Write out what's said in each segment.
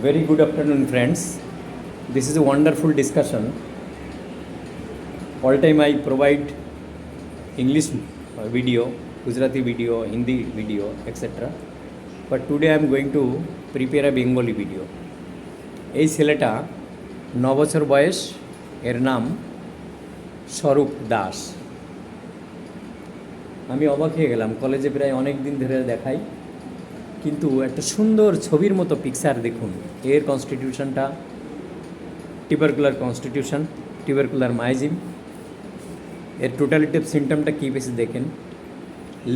Very good afternoon, friends. This is a wonderful discussion. All time I provide English video, Gujarati video, Hindi video, etc. But today I am going to prepare a Bengali video. এই ছেলেটা 9 বছর বয়স, এর নাম স্বরূপ দাস। আমি অবাক হয়ে গেলাম, কলেজে প্রায় অনেক দিন ধরে দেখাই, কিন্তু একটা সুন্দর ছবির মতো পিকচার দেখুন। এর কনস্টিটিউশনটা টিউবারকুলার কনস্টিটিউশন, টিউবারকুলার মাইজিম। এর টোটালিটিভ সিমটমটা কী বেশি দেখেন,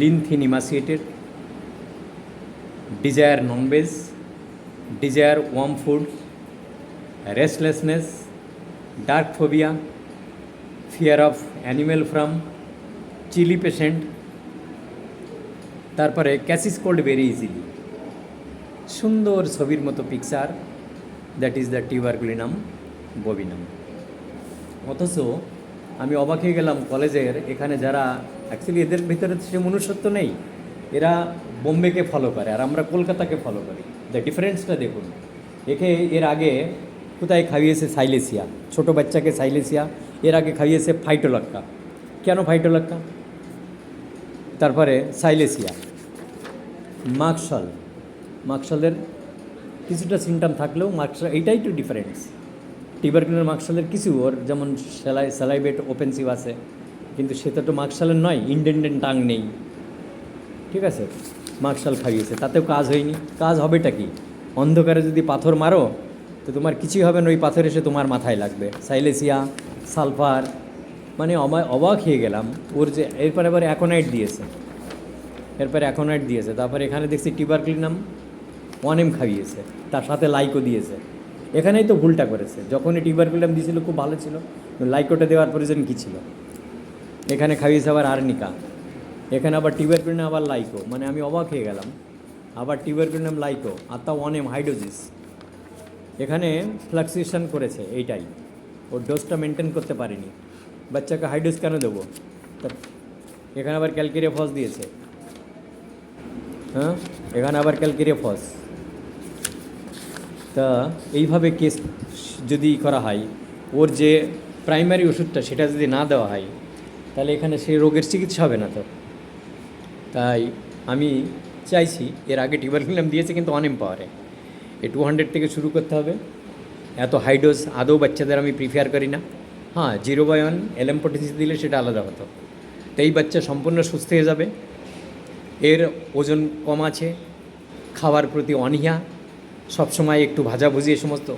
lean thin emaciated, desire nonveg, desire warm food, restlessness, dark phobia, fear of animal from, chilly patient, তারপরে ক্যাসিস কোল্ড ভেরি ইজিলি। সুন্দর ছবির মতো picture, that is the tuberculinum bovinum. অথচ আমি অবাক হয়ে গেলাম, কলেজের এখানে যারা অ্যাকচুয়ালি এদের ভিতরে সে মনুষ্যত্ব নেই, এরা বোম্বেকে ফলো করে আর আমরা কলকাতাকে ফলো করি। দ্য ডিফারেন্সটা দেখুন। এর আগে কোথায় খাইয়েছে সাইলেসিয়া, ছোটো বাচ্চাকে সাইলেসিয়া, এর আগে খাইয়েছে ফাইটোলাক্কা। কেন ফাইটোলাক্কা? তারপরে সাইলেসিয়া, মার্কশালের কিছুটা সিমটম থাকলেও এইটাই তো ডিফারেন্স। টিউবারকুলার মার্কশালের কিছু, ওর যেমন স্যালাইভেট ওপেন্সিভ আছে, কিন্তু সেটা তো মার্কশালের নয়, ইন্ডেন্ডেন্ট টাং নেই। ঠিক আছে, মার্কশাল খাইয়েছে, তাতেও কাজ হয়নি। কাজ হবেটা কি? অন্ধকারে যদি পাথর মারো তো তোমার কিছুই হবে না, ওই পাথর এসে তোমার মাথায় লাগবে। সাইলেসিয়া, সালফার, মানে অবাক হয়ে গেলাম। ওর যে এরপরে আবার অ্যাকোনাইট দিয়েছে, তারপরে এখানে দেখছি টিউবারকুলিনাম 1M খাইয়েছে, তার সাথে লাইকো দিয়েছে। এখানেই তো ভুলটা করেছে। যখনই টিউবারকুলিনাম দিয়েছিল খুব ভালো ছিল, লাইকোটা দেওয়ার প্রয়োজন কী ছিল? এখানে খাইয়েছে আবার আর্নিকা, এখানে আবার টিউবারকুলিনাম আবার লাইকো। মানে আমি অবাক হয়ে গেলাম, আবার টিউবারকুলিনাম লাইকো আর তা 1M হাইড্রোজিস। এখানে ফ্লাকচুয়েশন করেছে, এইটাই ওর ডোজটা মেনটেন করতে পারেনি। বাচ্চাকে হাইড্রোজ কেন দেবো? তা এখানে আবার ক্যালকেরিয়া ফস দিয়েছে। হ্যাঁ, এখানে আবার ক্যালকেরিয়া ফস। তা এইভাবে কেস যদি করা হয়, ওর যে প্রাইমারি ওষুধটা সেটা যদি না দেওয়া হয়, তাহলে এখানে সেই রোগের চিকিৎসা হবে না তো। তাই আমি চাইছি, এর আগে টিউবারকুলিনাম দিয়েছে কিন্তু 1M পাওয়ারে, এই 200 থেকে শুরু করতে হবে। এত হাইডোজ আদৌ বাচ্চাদের আমি প্রিফেয়ার করি না। হ্যাঁ, 0/1 LM46 দিলে সেটা আলাদা হতো। তো এই বাচ্চা সম্পূর্ণ সুস্থ হয়ে যাবে। এর ওজন কম আছে, খাওয়ার প্রতি অনীহা, সবসময় একটু ভাজাভুজি এ সমস্ত